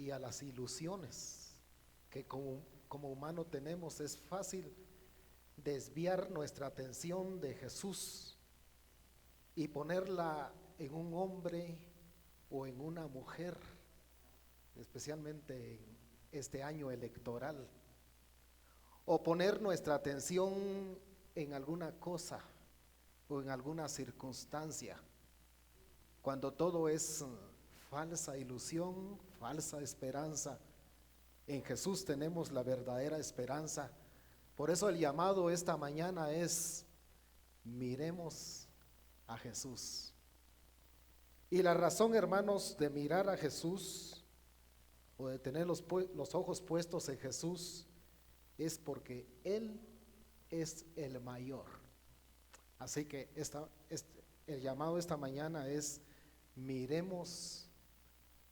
y a las ilusiones que como humano tenemos. Es fácil desviar nuestra atención de Jesús y ponerla en un hombre o en una mujer, especialmente en este año electoral, o poner nuestra atención en alguna cosa o en alguna circunstancia, cuando todo es falsa ilusión, falsa esperanza. En Jesús tenemos la verdadera esperanza. Por eso el llamado esta mañana es: miremos a Jesús. Y la razón, hermanos, de mirar a Jesús o de tener los ojos puestos en Jesús es porque Él es el mayor. Así que el llamado esta mañana es: miremos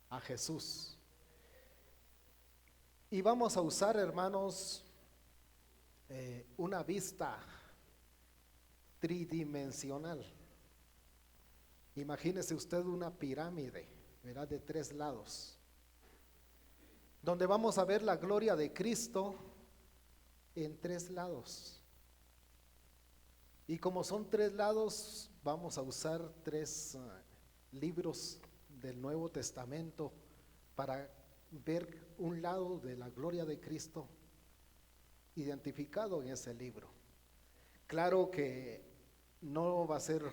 a Jesús. Y vamos a usar, hermanos, una vista tridimensional. Imagínese usted una pirámide, ¿verdad?, de 3 lados, donde vamos a ver la gloria de Cristo en 3 lados. Y como son 3 lados, vamos a usar 3 libros del Nuevo Testamento para ver un lado de la gloria de Cristo identificado en ese libro. Claro que no va a ser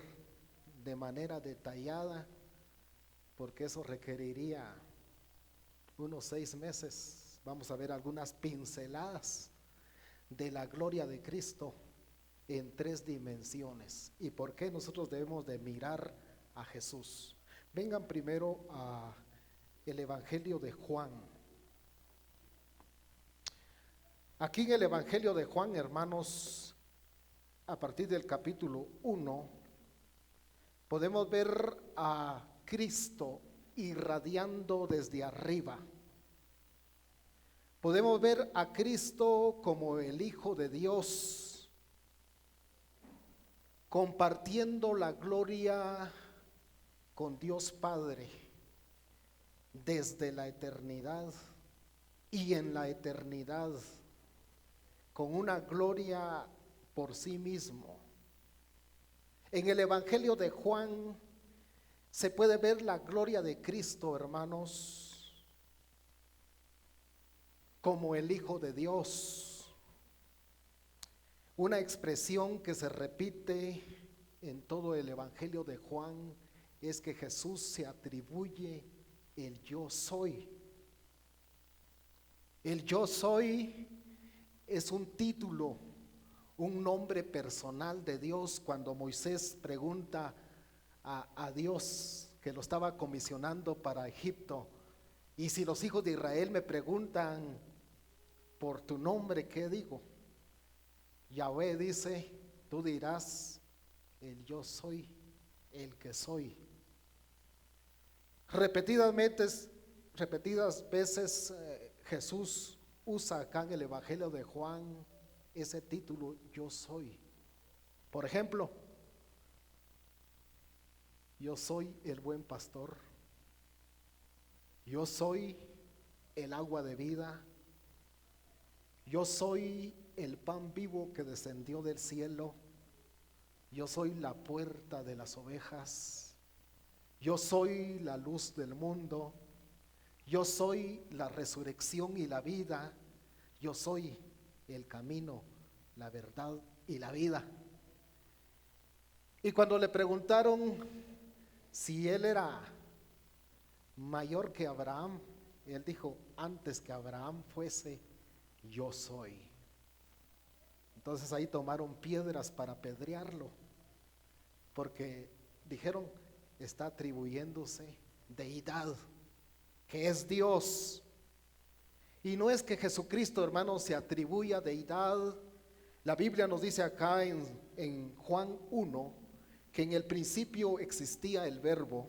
de manera detallada, porque eso requeriría unos 6 meses. Vamos a ver algunas pinceladas de la gloria de Cristo en 3 dimensiones y por qué nosotros debemos de mirar a Jesús. Vengan primero a el Evangelio de Juan. Aquí en el Evangelio de Juan, hermanos, a partir del capítulo 1, podemos ver a Cristo irradiando desde arriba. Podemos ver a Cristo como el Hijo de Dios, compartiendo la gloria con Dios Padre desde la eternidad y en la eternidad, con una gloria por sí mismo. En el Evangelio de Juan se puede ver la gloria de Cristo, hermanos, como el Hijo de Dios. Una expresión que se repite en todo el Evangelio de Juan es que Jesús se atribuye el yo soy. El yo soy es un título, un nombre personal de Dios. Cuando Moisés pregunta a Dios, que lo estaba comisionando para Egipto: y si los hijos de Israel me preguntan por tu nombre, ¿qué digo? Yahvé dice: tú dirás, el yo soy, el que soy. Repetidas veces Jesús usa acá en el Evangelio de Juan ese título, yo soy. Por ejemplo, yo soy el buen pastor, yo soy el agua de vida, yo soy el pan vivo que descendió del cielo, yo soy la puerta de las ovejas, yo soy la luz del mundo, yo soy la resurrección y la vida, yo soy el camino, la verdad y la vida. Y cuando le preguntaron si él era mayor que Abraham, él dijo: antes que Abraham fuese, yo soy. Entonces ahí tomaron piedras para apedrearlo, porque dijeron: está atribuyéndose deidad, que es Dios. Y no es que Jesucristo, hermanos, se atribuya deidad. La Biblia nos dice acá en Juan 1 que en el principio existía el Verbo,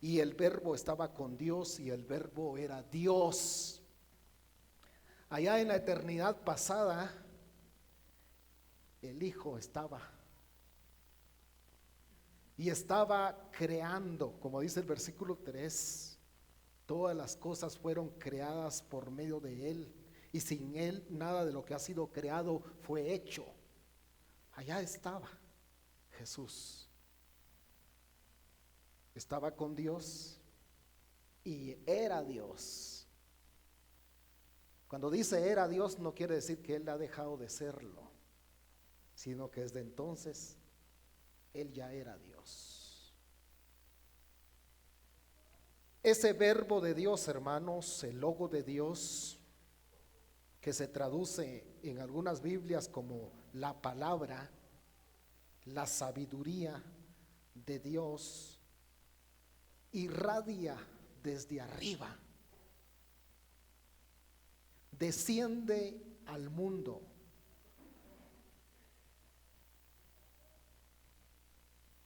y el Verbo estaba con Dios, y el Verbo era Dios. Allá en la eternidad pasada, el Hijo estaba, y estaba creando, como dice el versículo 3, Todas las cosas fueron creadas por medio de Él, y sin Él nada de lo que ha sido creado fue hecho. Allá estaba Jesús. Estaba con Dios y era Dios. Cuando dice era Dios, no quiere decir que Él ha dejado de serlo, sino que desde entonces Él ya era Dios. Ese verbo de Dios, hermanos, el logo de Dios, que se traduce en algunas Biblias como la palabra, la sabiduría de Dios, irradia desde arriba, desciende al mundo.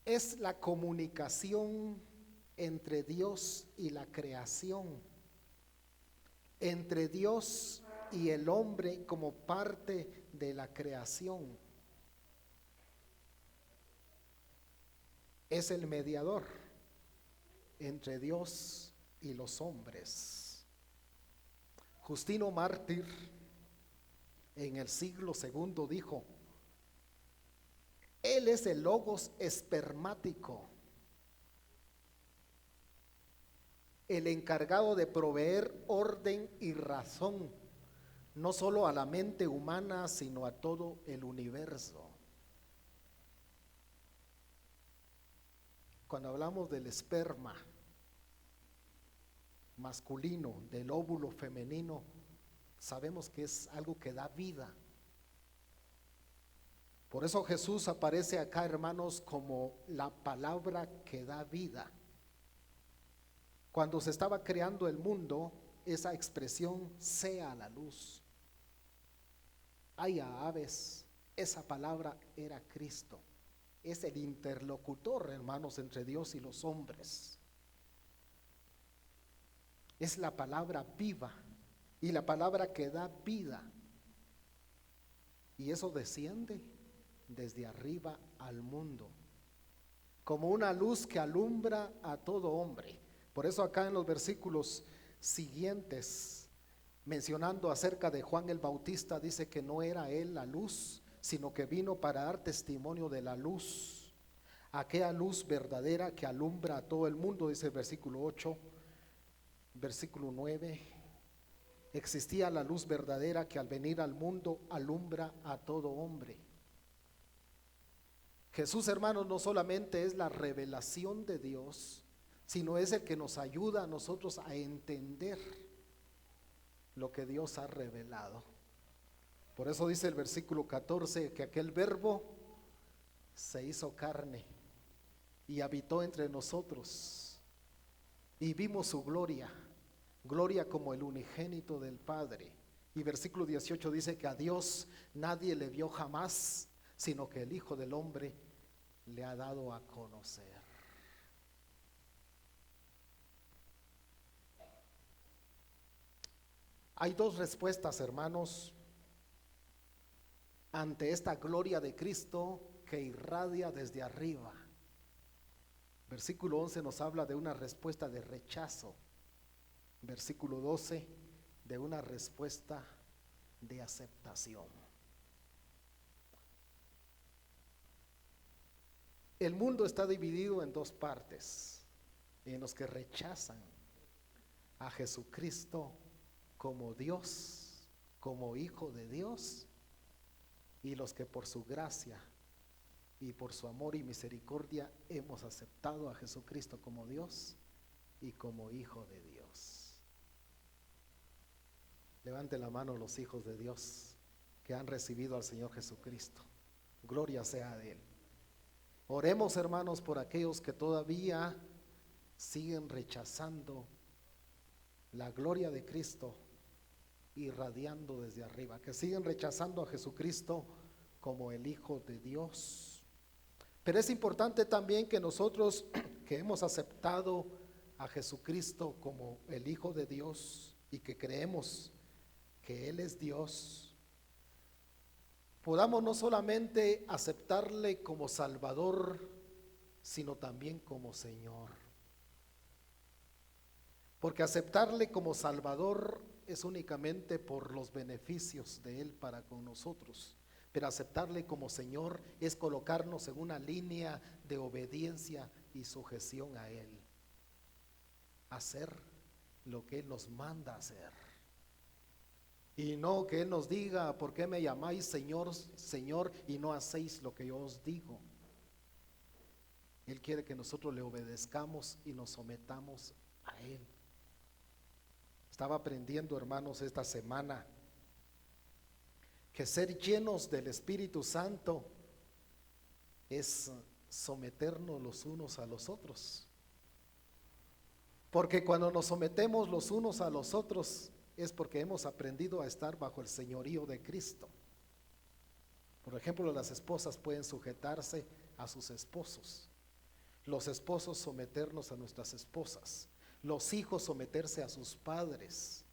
Es la comunicación entre Dios y la creación, entre Dios y el hombre como parte de la creación. Es el mediador entre Dios y los hombres. Justino Mártir en el siglo II dijo: Él es el logos espermático, el encargado de proveer orden y razón, no solo a la mente humana, sino a todo el universo. Cuando hablamos del esperma masculino, del óvulo femenino, sabemos que es algo que da vida. Por eso Jesús aparece acá, hermanos, como la palabra que da vida. Cuando se estaba creando el mundo, esa expresión sea la luz, haya aves, esa palabra era Cristo. Es el interlocutor, hermanos, entre Dios y los hombres. Es la palabra viva y la palabra que da vida. Y eso desciende desde arriba al mundo, como una luz que alumbra a todo hombre. Por eso acá en los versículos siguientes, mencionando acerca de Juan el Bautista, dice que no era él la luz, sino que vino para dar testimonio de la luz, aquella luz verdadera que alumbra a todo el mundo, dice el versículo 8. Versículo 9, existía la luz verdadera que al venir al mundo alumbra a todo hombre. Jesús, hermanos, no solamente es la revelación de Dios, sino es el que nos ayuda a nosotros a entender lo que Dios ha revelado. Por eso dice el versículo 14 que aquel verbo se hizo carne y habitó entre nosotros y vimos su gloria, gloria como el unigénito del Padre. Y versículo 18 dice que a Dios nadie le vio jamás, sino que el Hijo del Hombre le ha dado a conocer. Hay dos respuestas, hermanos, ante esta gloria de Cristo que irradia desde arriba. Versículo 11 nos habla de una respuesta de rechazo. Versículo 12 de una respuesta de aceptación. El mundo está dividido en dos partes, en los que rechazan a Jesucristo como Dios, como Hijo de Dios, y los que por su gracia y por su amor y misericordia hemos aceptado a Jesucristo como Dios y como Hijo de Dios. Levante la mano los hijos de Dios que han recibido al Señor Jesucristo. Gloria sea a Él. Oremos, hermanos, por aquellos que todavía siguen rechazando la gloria de Cristo irradiando desde arriba, que siguen rechazando a Jesucristo como el Hijo de Dios. Pero es importante también que nosotros que hemos aceptado a Jesucristo como el Hijo de Dios y que creemos que Él es Dios, podamos no solamente aceptarle como Salvador, sino también como Señor. Porque aceptarle como Salvador es únicamente por los beneficios de Él para con nosotros. Pero aceptarle como Señor es colocarnos en una línea de obediencia y sujeción a Él. Hacer lo que Él nos manda hacer. Y no que Él nos diga: ¿por qué me llamáis Señor, Señor, y no hacéis lo que yo os digo? Él quiere que nosotros le obedezcamos y nos sometamos a Él. Estaba aprendiendo, hermanos, esta semana que ser llenos del Espíritu Santo es someternos los unos a los otros. Porque cuando nos sometemos los unos a los otros es porque hemos aprendido a estar bajo el señorío de Cristo. Por ejemplo, las esposas pueden sujetarse a sus esposos, los esposos someternos a nuestras esposas, los hijos someterse a sus padres.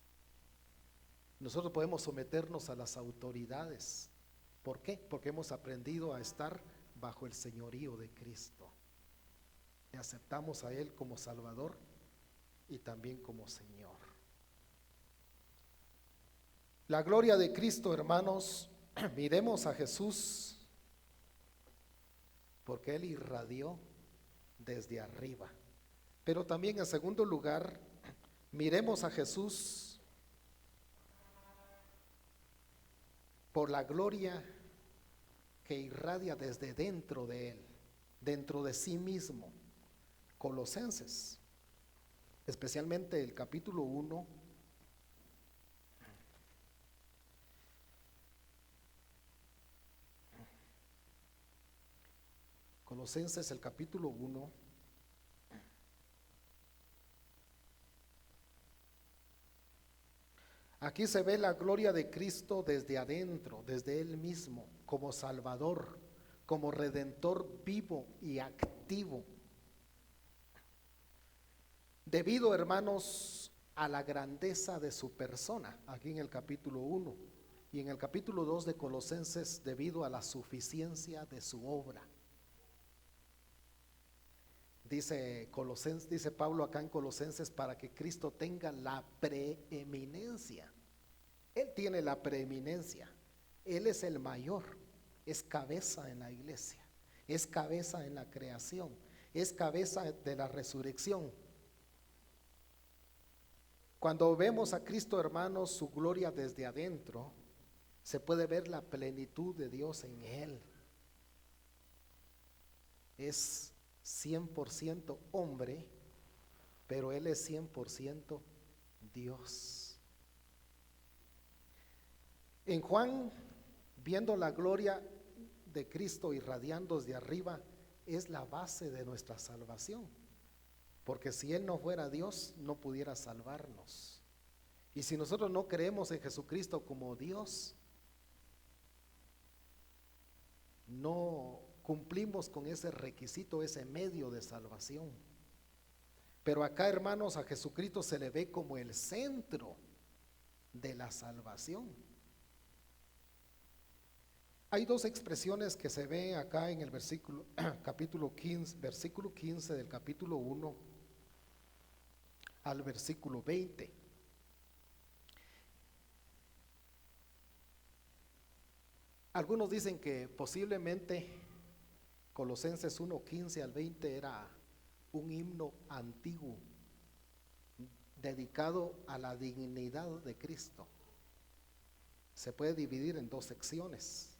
Nosotros podemos someternos a las autoridades. ¿Por qué? Porque hemos aprendido a estar bajo el señorío de Cristo. Y aceptamos a Él como Salvador y también como Señor. La gloria de Cristo, hermanos, miremos a Jesús, porque Él irradió desde arriba. Pero también, en segundo lugar, miremos a Jesús por la gloria que irradia desde dentro de Él, dentro de sí mismo. Colosenses, especialmente el capítulo 1, Colosenses el capítulo 1, aquí se ve la gloria de Cristo desde adentro, desde Él mismo, como Salvador, como Redentor vivo y activo. Debido, hermanos, a la grandeza de su persona, aquí en el capítulo 1, y en el capítulo 2 de Colosenses, debido a la suficiencia de su obra. Dice Pablo acá en Colosenses, para que Cristo tenga la preeminencia. Él tiene la preeminencia. Él es el mayor, es cabeza en la iglesia, es cabeza en la creación, es cabeza de la resurrección. Cuando vemos a Cristo, hermanos, su gloria desde adentro, se puede ver la plenitud de Dios en Él. Es 100% hombre, pero Él es 100% Dios. En Juan, viendo la gloria de Cristo irradiando desde arriba, es la base de nuestra salvación. Porque si Él no fuera Dios, no pudiera salvarnos. Y si nosotros no creemos en Jesucristo como Dios, no cumplimos con ese requisito, ese medio de salvación. Pero acá, hermanos, a Jesucristo se le ve como el centro de la salvación. Hay dos expresiones que se ven acá en el versículo capítulo 15, versículo 15 del capítulo 1 al versículo 20. Algunos dicen que posiblemente Colosenses 1, 15 al 20 era un himno antiguo dedicado a la dignidad de Cristo. Se puede dividir en dos secciones.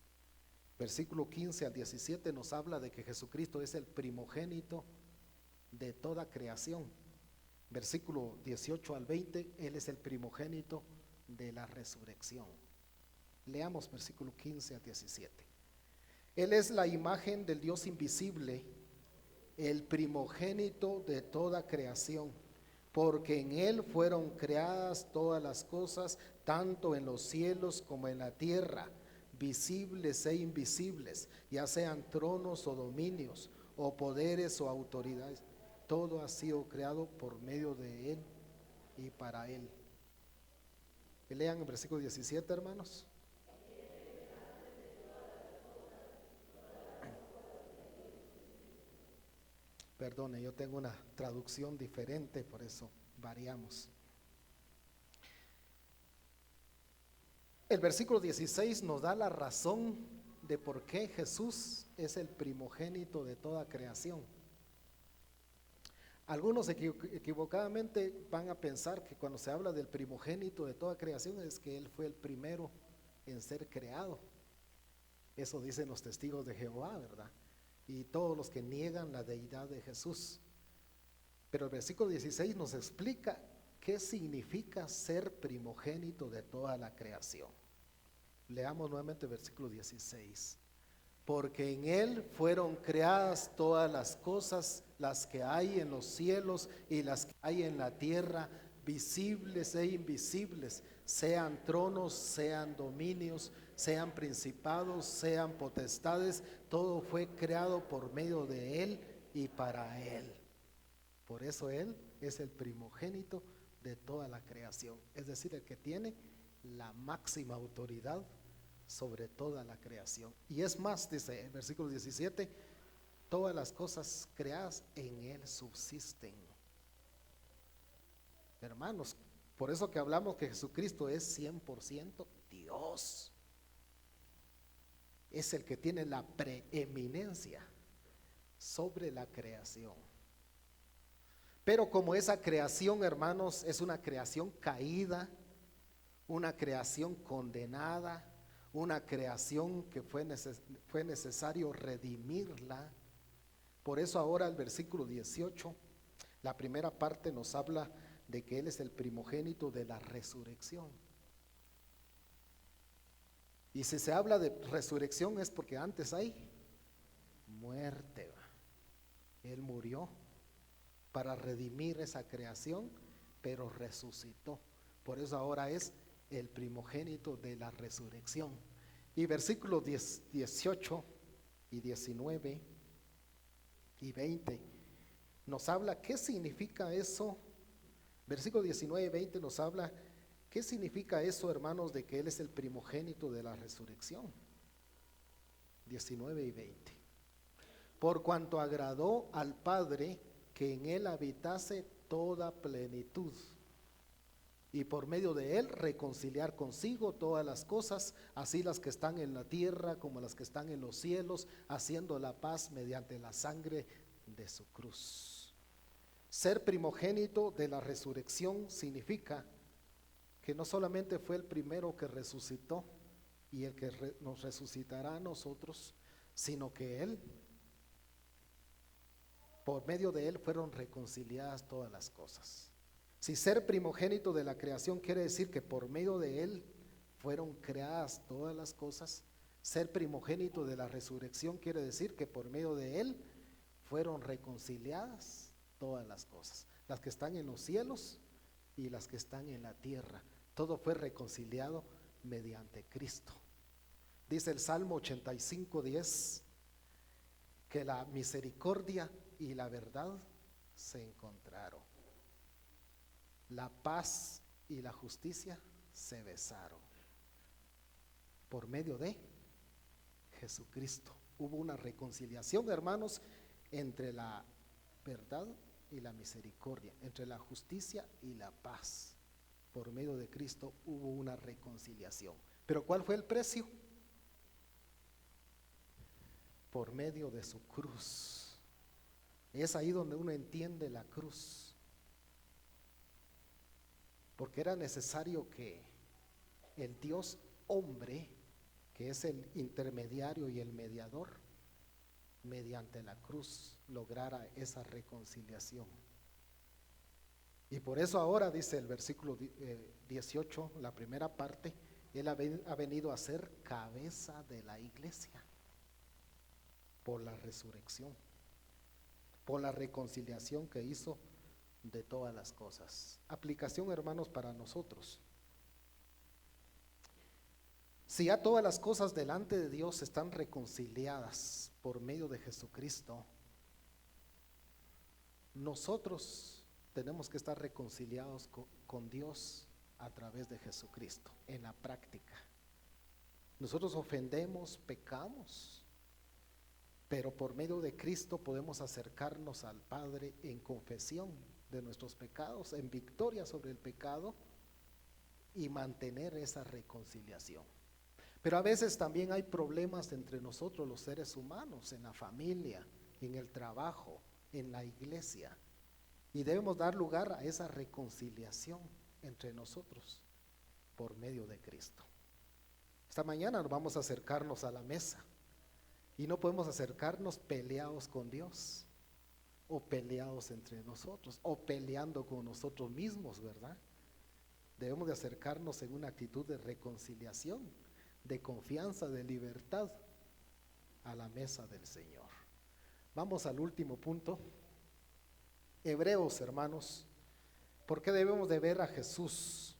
Versículo 15 al 17 nos habla de que Jesucristo es el primogénito de toda creación. Versículo 18 al 20, Él es el primogénito de la resurrección. Leamos versículo 15 al 17. Él es la imagen del Dios invisible, el primogénito de toda creación, porque en Él fueron creadas todas las cosas, tanto en los cielos como en la tierra, visibles e invisibles, ya sean tronos o dominios, o poderes o autoridades. Todo ha sido creado por medio de Él y para Él. Lean el versículo 17, hermanos. Perdone, yo tengo una traducción diferente, por eso variamos. El versículo 16 nos da la razón de por qué Jesús es el primogénito de toda creación. Algunos equivocadamente van a pensar que cuando se habla del primogénito de toda creación es que Él fue el primero en ser creado. Eso dicen los testigos de Jehová, ¿verdad? Y todos los que niegan la deidad de Jesús. Pero el versículo 16 nos explica qué significa ser primogénito de toda la creación. Leamos nuevamente el versículo 16. Porque en Él fueron creadas todas las cosas, las que hay en los cielos y las que hay en la tierra, visibles e invisibles, sean tronos, sean dominios, sean principados, sean potestades, todo fue creado por medio de Él y para Él. Por eso Él es el primogénito de toda la creación, es decir, el que tiene la máxima autoridad sobre toda la creación. Y es más, dice el versículo 17, todas las cosas creadas en Él subsisten. Hermanos, por eso que hablamos que Jesucristo es 100% Dios. Es el que tiene la preeminencia sobre la creación. Pero como esa creación, hermanos, es una creación caída, una creación condenada, una creación que fue necesario redimirla. Por eso ahora el versículo 18, la primera parte nos habla de que Él es el primogénito de la resurrección. Y si se habla de resurrección es porque antes hay muerte. Él murió para redimir esa creación, pero resucitó. Por eso ahora es el primogénito de la resurrección. Y versículos 18 y 19 y 20 nos habla qué significa eso. Versículos 19 y 20 nos habla qué significa eso, hermanos, de que Él es el primogénito de la resurrección. 19 y 20. Por cuanto agradó al Padre que en Él habitase toda plenitud, y por medio de Él reconciliar consigo todas las cosas, así las que están en la tierra como las que están en los cielos, haciendo la paz mediante la sangre de su cruz. Ser primogénito de la resurrección significa que no solamente fue el primero que resucitó y el que nos resucitará a nosotros, sino que Él, por medio de Él fueron reconciliadas todas las cosas. Si ser primogénito de la creación quiere decir que por medio de Él fueron creadas todas las cosas, ser primogénito de la resurrección quiere decir que por medio de Él fueron reconciliadas todas las cosas, las que están en los cielos y las que están en la tierra. Todo fue reconciliado mediante Cristo. Dice el Salmo 85:10 que la misericordia y la verdad se encontraron. La paz y la justicia se besaron. Por medio de Jesucristo hubo una reconciliación, hermanos, entre la verdad y la misericordia, entre la justicia y la paz. Por medio de Cristo hubo una reconciliación. Pero ¿cuál fue el precio? Por medio de su cruz. Es ahí donde uno entiende la cruz. Porque era necesario que el Dios hombre, que es el intermediario y el mediador, mediante la cruz lograra esa reconciliación. Y por eso ahora dice el versículo 18, la primera parte, Él ha venido a ser cabeza de la iglesia por la resurrección, por la reconciliación que hizo de todas las cosas. Aplicación, hermanos, para nosotros. Si ya todas las cosas delante de Dios están reconciliadas por medio de Jesucristo, nosotros tenemos que estar reconciliados con Dios a través de Jesucristo en la práctica. Nosotros ofendemos, pecamos, pero por medio de Cristo podemos acercarnos al Padre en confesión de nuestros pecados, en victoria sobre el pecado y mantener esa reconciliación. Pero a veces también hay problemas entre nosotros los seres humanos, en la familia, en el trabajo, en la iglesia. Y debemos dar lugar a esa reconciliación entre nosotros por medio de Cristo. Esta mañana vamos a acercarnos a la mesa y no podemos acercarnos peleados con Dios o peleados entre nosotros o peleando con nosotros mismos, ¿verdad? Debemos de acercarnos en una actitud de reconciliación, de confianza, de libertad a la mesa del Señor. Vamos al último punto. Hebreos, hermanos, ¿por qué debemos de ver a Jesús?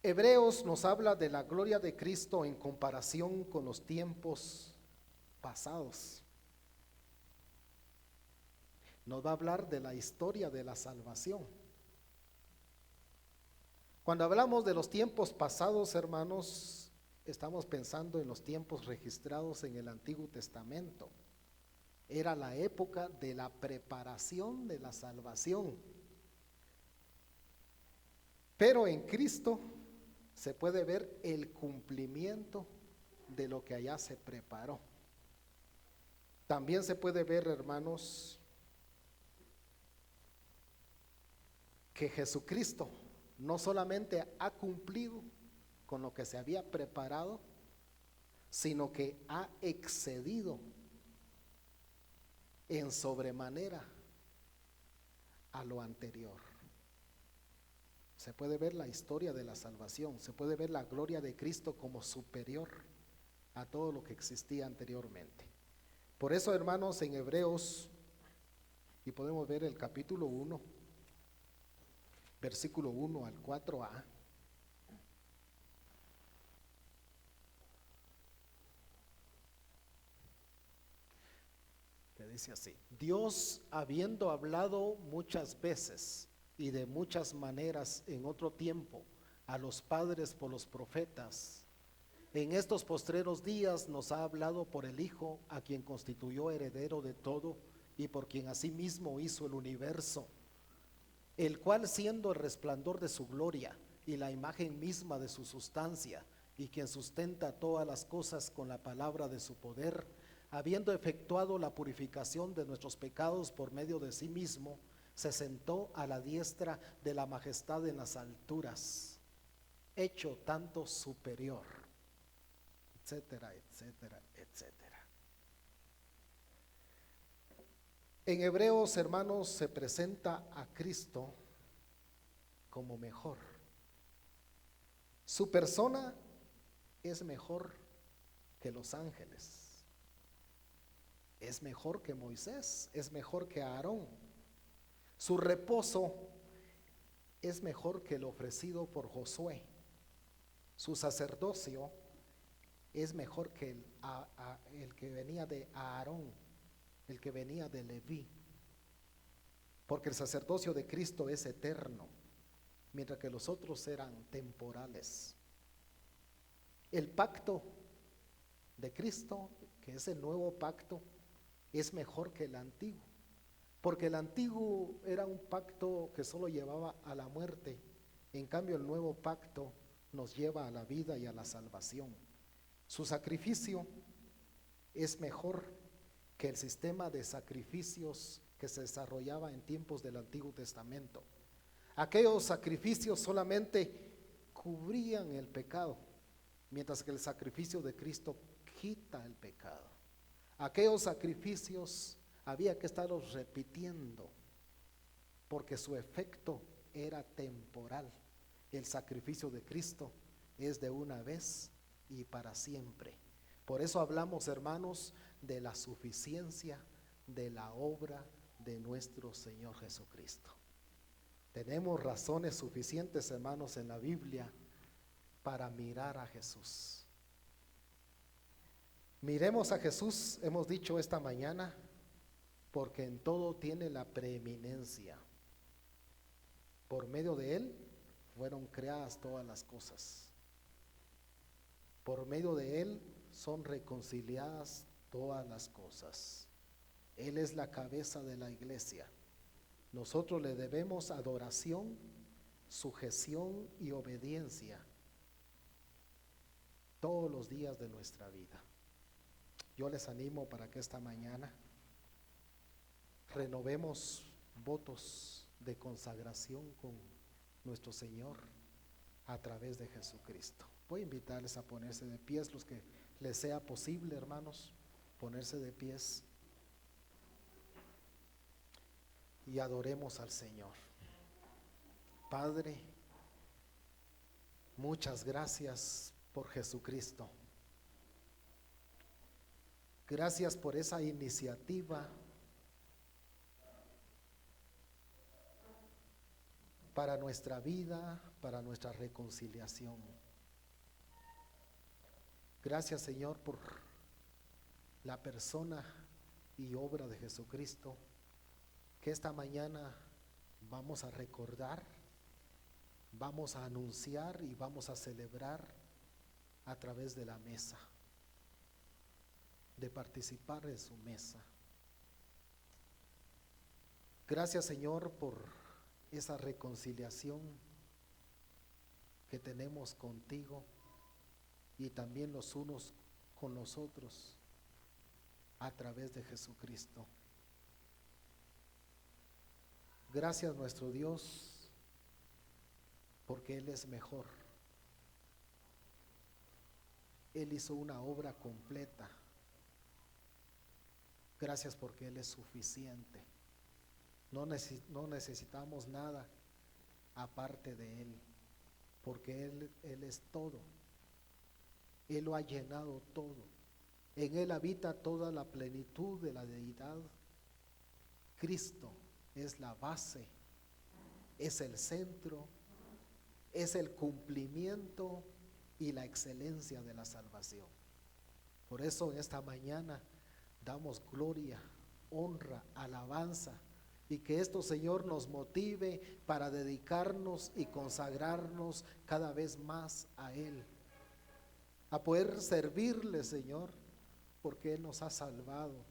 Hebreos nos habla de la gloria de Cristo en comparación con los tiempos pasados. Nos va a hablar de la historia de la salvación. Cuando hablamos de los tiempos pasados, hermanos, estamos pensando en los tiempos registrados en el Antiguo Testamento. Era la época de la preparación de la salvación. Pero en Cristo se puede ver el cumplimiento de lo que allá se preparó. También se puede ver, hermanos, que Jesucristo no solamente ha cumplido con lo que se había preparado, sino que ha excedido en sobremanera a lo anterior. Se puede ver la historia de la salvación, se puede ver la gloria de Cristo como superior a todo lo que existía anteriormente. Por eso, hermanos, en Hebreos, y podemos ver el capítulo 1, versículo 1 al 4a, que dice así: Dios, habiendo hablado muchas veces y de muchas maneras en otro tiempo a los padres por los profetas, en estos postreros días nos ha hablado por el Hijo, a quien constituyó heredero de todo y por quien asimismo hizo el universo, el cual, siendo el resplandor de su gloria y la imagen misma de su sustancia, y quien sustenta todas las cosas con la palabra de su poder, habiendo efectuado la purificación de nuestros pecados por medio de sí mismo, se sentó a la diestra de la majestad en las alturas, hecho tanto superior, etcétera, etcétera, etcétera. En Hebreos, hermanos, se presenta a Cristo como mejor. Su persona es mejor que los ángeles, es mejor que Moisés, es mejor que Aarón. Su reposo es mejor que el ofrecido por Josué. Su sacerdocio es mejor que el que venía de Aarón, el que venía de Leví, porque el sacerdocio de Cristo es eterno, mientras que los otros eran temporales. El pacto de Cristo, que es el nuevo pacto, es mejor que el antiguo, porque el antiguo era un pacto que solo llevaba a la muerte. En cambio, el nuevo pacto nos lleva a la vida y a la salvación. Su sacrificio es mejor que el sistema de sacrificios que se desarrollaba en tiempos del Antiguo Testamento. Aquellos sacrificios solamente cubrían el pecado, mientras que el sacrificio de Cristo quita el pecado. Aquellos sacrificios había que estarlos repitiendo, porque su efecto era temporal. El sacrificio de Cristo es de una vez y para siempre. Por eso hablamos, hermanos, de la suficiencia de la obra de nuestro Señor Jesucristo. Tenemos razones suficientes, hermanos, en la Biblia para mirar a Jesús. Miremos a Jesús, hemos dicho esta mañana, porque en todo tiene la preeminencia. Por medio de Él fueron creadas todas las cosas. Por medio de Él son reconciliadas todas las cosas. Él es la cabeza de la iglesia. Nosotros le debemos adoración, sujeción y obediencia todos los días de nuestra vida. Yo les animo para que esta mañana renovemos votos de consagración con nuestro Señor a través de Jesucristo. Voy a invitarles a ponerse de pies, los que les sea posible, hermanos, ponerse de pies y adoremos al Señor. Padre, muchas gracias por Jesucristo. Gracias por esa iniciativa para nuestra vida, para nuestra reconciliación. Gracias, Señor, por la persona y obra de Jesucristo, que esta mañana vamos a recordar, vamos a anunciar y vamos a celebrar a través de la mesa, de participar en su mesa. Gracias, Señor, por esa reconciliación que tenemos contigo y también los unos con los otros a través de Jesucristo. Gracias, nuestro Dios, porque Él es mejor. Él hizo una obra completa. Gracias porque Él es suficiente. No necesitamos nada aparte de Él, porque Él es todo. Él lo ha llenado todo. En Él habita toda la plenitud de la deidad. Cristo es la base, es el centro, es el cumplimiento y la excelencia de la salvación. Por eso en esta mañana damos gloria, honra, alabanza, y que esto, Señor, nos motive para dedicarnos y consagrarnos cada vez más a Él, a poder servirle, Señor, porque Él nos ha salvado,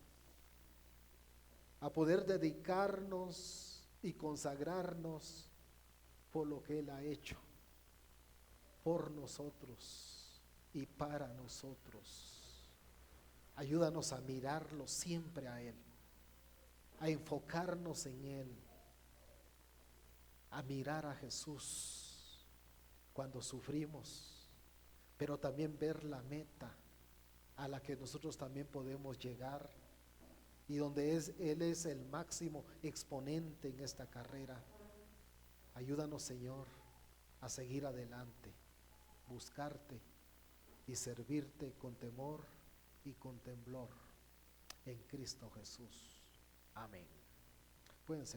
a poder dedicarnos y consagrarnos por lo que Él ha hecho por nosotros y para nosotros. Ayúdanos a mirarlo siempre a Él, a enfocarnos en Él, a mirar a Jesús cuando sufrimos, pero también ver la meta a la que nosotros también podemos llegar y donde Él es el máximo exponente en esta carrera. Ayúdanos, Señor, a seguir adelante, buscarte y servirte con temor y con temblor en Cristo Jesús. Amén. Pueden sentarse.